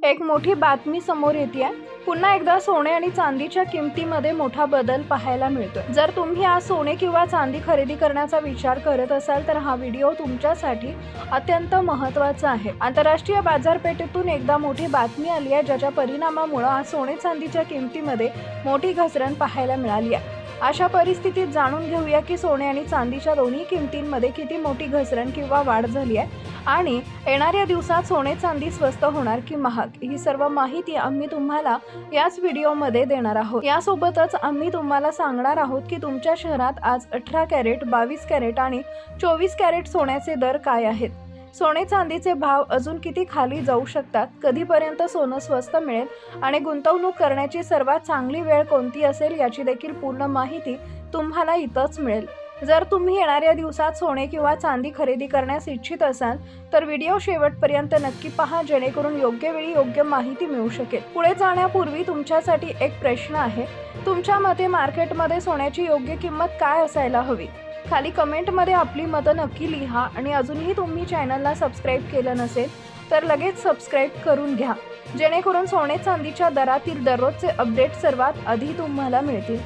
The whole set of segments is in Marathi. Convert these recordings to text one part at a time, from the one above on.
एक मोठी बातमी समोर येते आहे। पुन्हा एकदा सोने आणि चांदीच्या किमतीमध्ये मोठा बदल पाहायला मिळतोय। जर तुम्ही आज सोने किंवा चांदी खरेदी करण्याचा विचार करत असाल तर हा व्हिडिओ तुमच्यासाठी अत्यंत महत्त्वाचा आहे। आंतरराष्ट्रीय बाजारपेठेतून एकदा मोठी बातमी आली आहे, ज्याच्या परिणामामुळे आज सोने चांदीच्या किमतीमध्ये मोठी घसरण पाहायला मिळाली आहे। अशा परिस्थितीत जाणून घेऊया की सोने आणि चांदीच्या दोन्ही किमतींमध्ये किती मोठी घसरण किंवा वाढ झाली आहे आणि येणाऱ्या दिवसात सोने चांदी स्वस्त होणार की महाग, ही सर्व माहिती आम्ही तुम्हाला याच व्हिडिओमध्ये देणार आहोत। यासोबतच आम्ही तुम्हाला सांगणार आहोत की तुमच्या शहरात आज 18 कॅरेट, 22 कॅरेट आणि 24 कॅरेट सोन्याचे दर काय आहेत। सोने चांदीचे भाव अजून किती खाली जाऊ शकतात, कधीपर्यंत सोनं स्वस्त मिळेल आणि गुंतवणूक करण्याची सर्वात चांगली वेळ कोणती असेल याची देखील पूर्ण माहिती तुम्हाला इथंच मिळेल। जर तुम्ही येणाऱ्या दिवसात सोने किंवा चांदी खरेदी करण्यास इच्छित असाल तर व्हिडिओ शेवटपर्यंत नक्की पहा, जेणेकरून योग्य वेळी योग्य माहिती मिळू शकेल। पुढे जाण्यापूर्वी तुमच्यासाठी एक प्रश्न आहे, तुमच्या मते मार्केटमध्ये सोन्याची योग्य किंमत काय असायला हवी? खाली कमेंटमध्ये आपली मतं नक्की लिहा आणि अजूनही तुम्ही चॅनलला सबस्क्राईब केलं नसेल तर लगेच सबस्क्राईब करून घ्या, जेणेकरून सोने चांदीच्या दरातील दररोजचे अपडेट सर्वात आधी तुम्हाला मिळतील।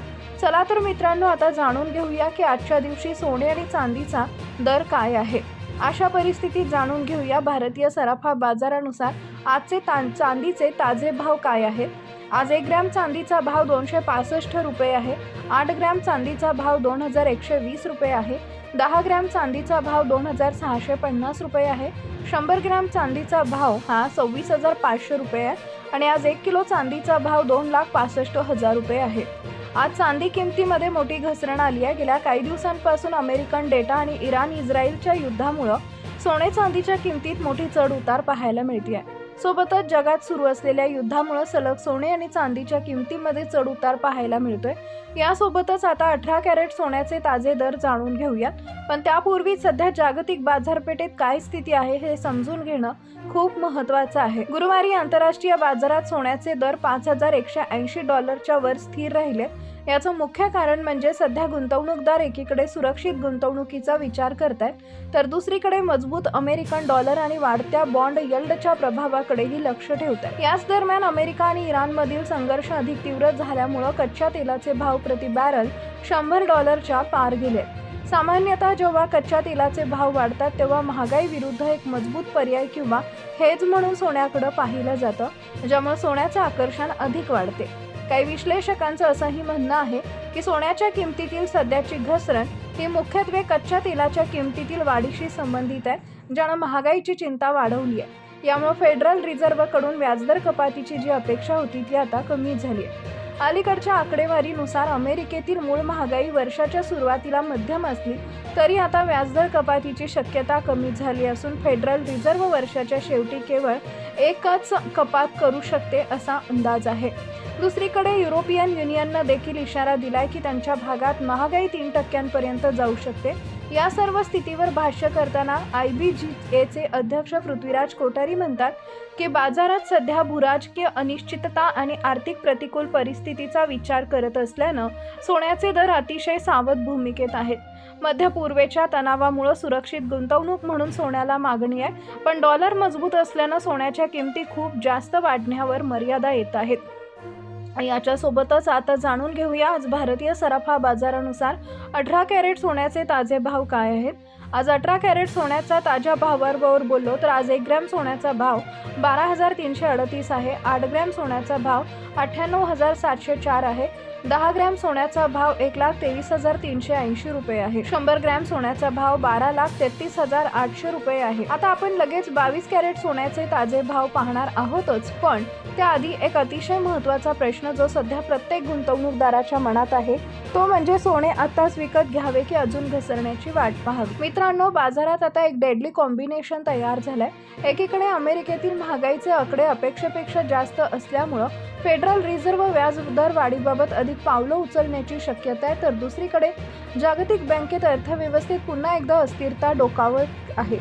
चला तर मित्रांनो, आता जाणून घेऊया की आजच्या दिवशी सोने आणि चांदीचा दर काय आहे। अशा परिस्थितीत जाणून घेऊया भारतीय सराफा बाजारानुसार आजचे चांदीचे ताजे भाव काय आहेत। आज 1 ग्रॅम चांदीचा भाव 265 रुपये आहे। 8 ग्रॅम चांदीचा भाव 2120 रुपये आहे। 10 ग्रॅम चांदीचा भाव 2650 रुपये आहे। 100 ग्रॅम चांदीचा भाव हा 26500 रुपये आहे आणि आज 1 किलो चांदीचा भाव 2,65,000 रुपये आहे। आज चांदी किमतीमध्ये मोठी घसरण आली आहे। गेल्या काही दिवसांपासून अमेरिकन डेटा आणि इराण-इस्रायलच्या युद्धामुळे सोने चांदीच्या किमतीत मोठी चढ उतार पाहायला मिळते आहे। सोबतच जगात सुरू असलेल्या युद्धामुळे सलग सोने आणि चांदीच्या किमतीमध्ये चढ उतार पाहायला मिळतोय। यासोबतच आता 18 कॅरेट सोन्याचे ताजे दर जाणून घेऊयात, पण त्यापूर्वी सध्या जागतिक बाजारपेठेत काय स्थिती आहे हे समजून घेणं खूप महत्त्वाचं आहे। गुरुवारी आंतरराष्ट्रीय बाजारात सोन्याचे दर $5180 वर स्थिर राहिले। याचं मुख्य कारण म्हणजे सध्या गुंतवणूकदार एकीकडे सुरक्षित गुंतवणुकीचा विचार करतायत, तर दुसरीकडे मजबूत अमेरिकन डॉलर आणि वाढत्या बॉन्ड यील्डच्या प्रभावाकडेही लक्ष ठेवतात। याच दरम्यान अमेरिका आणि इराणमधील संघर्ष अधिक तीव्र झाल्यामुळे कच्च्या तेलाचे भाव प्रति बॅरल $100च्या पार गेले। सामान्यतः जेव्हा कच्च्या तेलाचे भाव वाढतात तेव्हा महागाई विरुद्ध एक मजबूत पर्याय किंवा हेज म्हणून सोन्याकडे पाहिलं जातं, ज्यामुळे सोन्याचं आकर्षण अधिक वाढते। काही विश्लेषकांचं असंही म्हणणं आहे की सोन्याच्या किमतीतील सध्याची घसरण ही मुख्यत्वे कच्च्या तेलाच्या किमतीतील वाढीशी संबंधित आहे, ज्यानं महागाईची चिंता वाढवली आहे। यामुळे फेडरल रिझर्व्हकडून व्याजदर कपातीची जी अपेक्षा होती ती आता कमी झाली आहे। अलीकडच्या आकडेवारीनुसार अमेरिकेतील मूळ महागाई वर्षाच्या सुरुवातीला मध्यम असली तरी आता व्याजदर कपातीची शक्यता कमी झाली असून फेडरल रिझर्व्ह वर्षाच्या शेवटी केवळ एकच कपात करू शकते असा अंदाज आहे। दुसरीकडे युरोपियन युनियननं देखील इशारा दिलाय की त्यांच्या भागात महागाई 3% जाऊ शकते। या सर्व स्थितीवर भाष्य करताना IBGAचे अध्यक्ष पृथ्वीराज कोठारी म्हणतात की बाजारात सध्या भूराजकीय अनिश्चितता आणि आर्थिक प्रतिकूल परिस्थितीचा विचार करत असल्यानं सोन्याचे दर अतिशय सावध भूमिकेत आहेत। मध्य पूर्वेच्या तणावामुळे सुरक्षित गुंतवणूक म्हणून सोन्याला मागणी आहे, पण डॉलर मजबूत असल्यानं सोन्याच्या किमती खूप जास्त वाढण्यावर मर्यादा येत आहेत। याच्यासोबतच आता जाणून घेऊया आज भारतीय सराफा बाजारानुसार 18 कॅरेट सोन्याचे ताजे भाव काय आहेत। आज 18 कॅरेट सोन्याचा ताज्या भावावर बोललो तर आज 1 ग्रॅम सोन्याचा भाव 12,338 आहे। 8 ग्रॅम सोन्याचा भाव 98,704 आहे। 10 ग्रॅम सोन्याचा भाव 1,23,380 रुपये आहे। 100 ग्रॅम सोन्याचा भाव 12,33,800 रुपये आहे। आता आपण लगेच 22 कॅरेट सोन्याचे ताजे भाव पाहणार आहोतच, पण त्याआधी एक अतिशय महत्त्वाचा प्रश्न जो सध्या प्रत्येक गुंतवणूकदाराच्या मनात आहे तो म्हणजे सोने आताच विकत घ्यावे की अजून घसरण्याची वाट पाहावी। मित्रांनो, बाजारात आता एक डेडली कॉम्बिनेशन तयार झालंय। एकीकडे अमेरिकेतील महागाईचे आकडे अपेक्षेपेक्षा जास्त असल्यामुळे फेडरल रिझर्व्ह व्याज दर वाढीबाबत अधिक पावलं उचलण्याची शक्यता आहे, तर दुसरीकडे जागतिक बँकेत अर्थव्यवस्थेत पुन्हा एकदा अस्थिरता डोकावत आहे।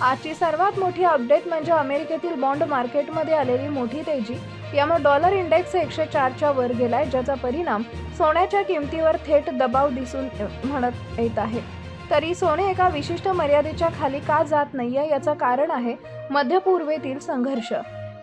आजची सर्वात मोठी अपडेट म्हणजे अमेरिकेतील बॉन्ड मार्केटमध्ये आलेली मोठी तेजी। यामुळे डॉलर इंडेक्स 104च्या वर गेलाय, ज्याचा परिणाम सोन्याच्या किमतीवर थेट दबाव दिसून म्हणत येत आहे। तरी सोने एका विशिष्ट मर्यादेच्या खाली का जात नाहीये याचं कारण आहे मध्य पूर्वेतील संघर्ष।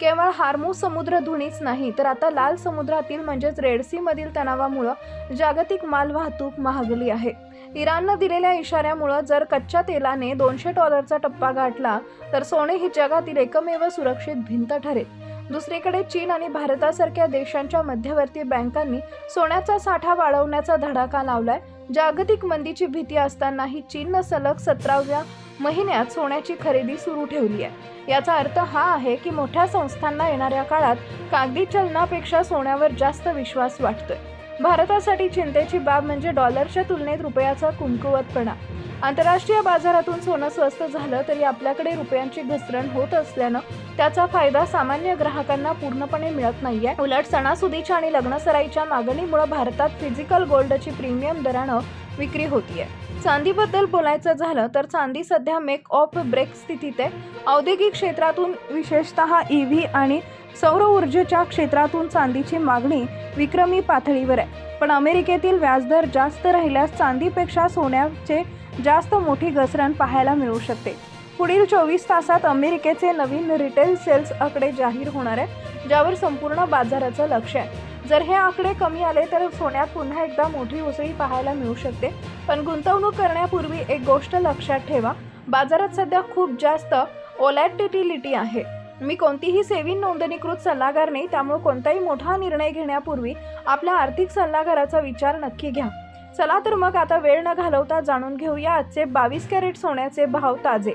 केवळ हार्मूज समुद्रधुनीच नाही तर आता लाल समुद्रातील म्हणजेच रेड सी मधील तणावामुळे जागतिक मालवाहतूक महागली आहे. इराणनं दिलेल्या इशाऱ्यामुळे जर कच्च्या तेलाने $200 टप्पा गाठला तर सोने ही जगातील एकमेव सुरक्षित भिंत ठरेल. दुसरीकडे चीन आणि भारतासारख्या देशांच्या मध्यवर्ती बँकांनी सोन्याचा साठा वाढवण्याचा धडाका लावलाय. जागतिक मंदीची भीती असतानाही चीननं सलग 17व्या महिन्यात सोन्याची खरेदी सुरू ठेवली आहे. याचा अर्थ हा आहे की मोठ्या संस्थांना येणाऱ्या काळात कागदी चलनापेक्षा सोन्यावर जास्त विश्वास वाटतोय. भारतासाठी चिंतेची बाब म्हणजे डॉलरच्या तुलनेत रुपयाचा कमकुवतपणा. आंतरराष्ट्रीय बाजारातून सोनं स्वस्त झालं तरी आपल्याकडे रुपयांची घसरण होत असल्यानं त्याचा फायदा सामान्य ग्राहकांना पूर्णपणे मिळत नाहीये. उलट सणासुदीच्या आणि लग्नसराईच्या मागणीमुळे भारतात फिजिकल गोल्डची प्रीमियम दरानं विक्री होतीये. चांदीबद्दल बोलायचं झालं तर चांदी सध्या मेक ऑफ ब्रेक स्थितीत आहे. औद्योगिक क्षेत्रातून विशेषतः EV आणि सौर ऊर्जेच्या क्षेत्रातून चांदीची मागणी विक्रमी पातळीवर आहे. पण अमेरिकेतील व्याजदर जास्त राहिल्यास चांदीपेक्षा सोन्याचे जास्त मोठी घसरण पाहायला मिळू शकते. पुढील 24 तासात अमेरिकेचे नवीन रिटेल सेल्स आकडे जाहीर होणार आहे, ज्यावर संपूर्ण बाजाराचं लक्ष आहे. जर हे आकडे कमी आले तर सोन्यात पुन्हा एकदा मोठी उसळी पाहायला मिळू शकते. पण गुंतवणूक करण्यापूर्वी एक गोष्ट लक्षात ठेवा, बाजारात सध्या खूप जास्त व्होलॅटिलिटी आहे. मी कोणतीही सेबी नोंदणीकृत सल्लागार नाही, त्यामुळे कोणताही मोठा निर्णय घेण्यापूर्वी आपल्या आर्थिक सल्लागाराचा विचार नक्की घ्या. चला तर मग आता वेळ न घालवता जाणून घेऊया आजचे 22 कॅरेट सोन्याचे भाव ताजे.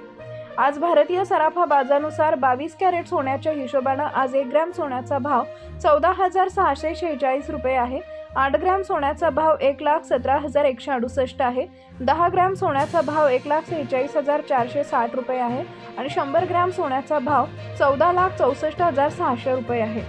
आज भारतीय सराफा बाजारानुसार 22 कॅरेट सोन्याच्या हिशोबानं आज 1 ग्रॅम सोन्याचा भाव 14,646 रुपये आहे. 8 ग्रॅम सोन्याचा भाव 1,17,168 आहे. 10 ग्रॅम सोन्याचा भाव 1,46,460 रुपये आहे आणि 100 ग्रॅम सोन्याचा भाव 14,64,600 रुपये आहे.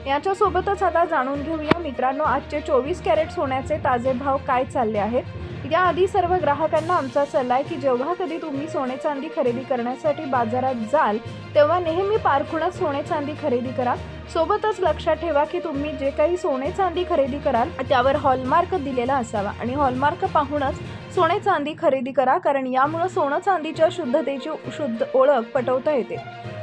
याच्यासोबतच आता जाणून घेऊया मित्रांनो आजचे 24 कॅरेट सोन्याचे ताजे भाव काय चालले आहेत. याआधी सर्व ग्राहकांना आमचा सल्ला आहे की जेव्हा कधी तुम्ही सोने चांदी खरेदी करण्यासाठी बाजारात जाल तेव्हा नेहमी पारखूनच सोने चांदी खरेदी करा. सोबतच लक्षात ठेवा की तुम्ही जे काही सोने चांदी खरेदी कराल त्यावर हॉलमार्क दिलेला असावा आणि हॉलमार्क पाहूनच सोने चांदी खरेदी करा, कारण यामुळे सोनं चांदीच्या शुद्धतेची शुद्ध ओळख पटवता येते.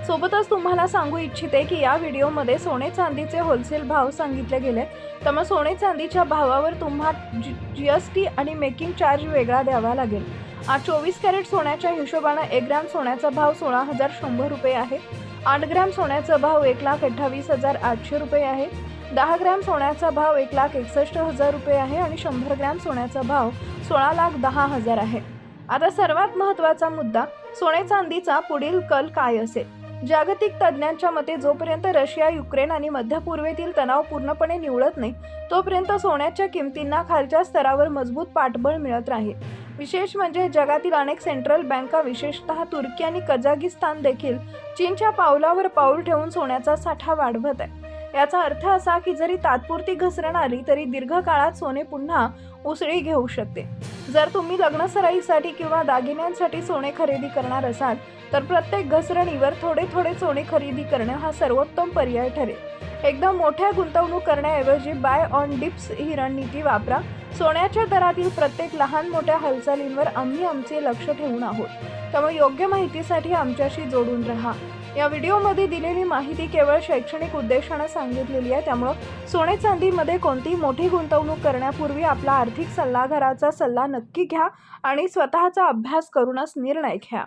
सोबतच तुम्हाला सांगू इच्छिते की या व्हिडिओमध्ये सोने चांदीचे होलसेल भाव सांगितले गेले, त्यामुळे सोने चांदीच्या भावावर तुम्हाला GST आणि मेकिंग चार्ज वेगळा द्यावा लागेल. आज 24 कॅरेट सोन्याच्या हिशोबानं 1 ग्रॅम सोन्याचा भाव 16,100 रुपये आहे. 8 ग्रॅम सोन्याचा भाव 1,28,800 रुपये आहे. 10 ग्रॅम सोन्याचा भाव 1,61,000 रुपये आहे आणि 100 ग्रॅम सोन्याचा भाव 16,10,000 आहे. आता सर्वात महत्त्वाचा मुद्दा, सोने चांदीचा पुढील कल काय असेल. जागतिक तज्ज्ञांच्या मते जोपर्यंत रशिया, युक्रेन आणि मध्य पूर्वेतील तणाव पूर्णपणे निवळत नाही तोपर्यंत सोन्याच्या किमतींना खालच्या स्तरावर मजबूत पाठबळ मिळत राहील. विशेष म्हणजे जगातील अनेक सेंट्रल बँका विशेषतः तुर्की आणि कझाकिस्तान देखील चीनच्या पावलावर पाऊल ठेवून सोन्याचा साठा वाढवत आहे. याचा अर्थ असा की जरी तात्पुरती घसरण आली तरी दीर्घकाळात सोने पुन्हा उसळी घेऊ शकते. जर तुम्ही लग्नसराईसाठी किंवा दागिन्यांसाठी सोने खरेदी करणार असाल तर प्रत्येक घसरणीवर थोडे थोडे सोने खरेदी करणं हा सर्वोत्तम पर्याय ठरेल. एकदम मोठ्या गुंतवणूक करण्याऐवजी बाय ऑन डिप्स ही रणनीती वापरा. सोन्याच्या दरातील प्रत्येक लहान मोठ्या हालचालींवर आम्ही आमचे लक्ष ठेवून आहोत, त्यामुळे योग्य माहितीसाठी आमच्याशी जोडून राहा. या व्हिडिओमध्ये दिलेली माहिती केवळ शैक्षणिक उद्देशाने सांगितलेली आहे, त्यामुळे सोने चांदीमध्ये कोणतीही मोठी गुंतवणूक करण्यापूर्वी आपला आर्थिक सल्लागाराचा सल्ला नक्की घ्या आणि स्वतःचा अभ्यास करूनच निर्णय घ्या.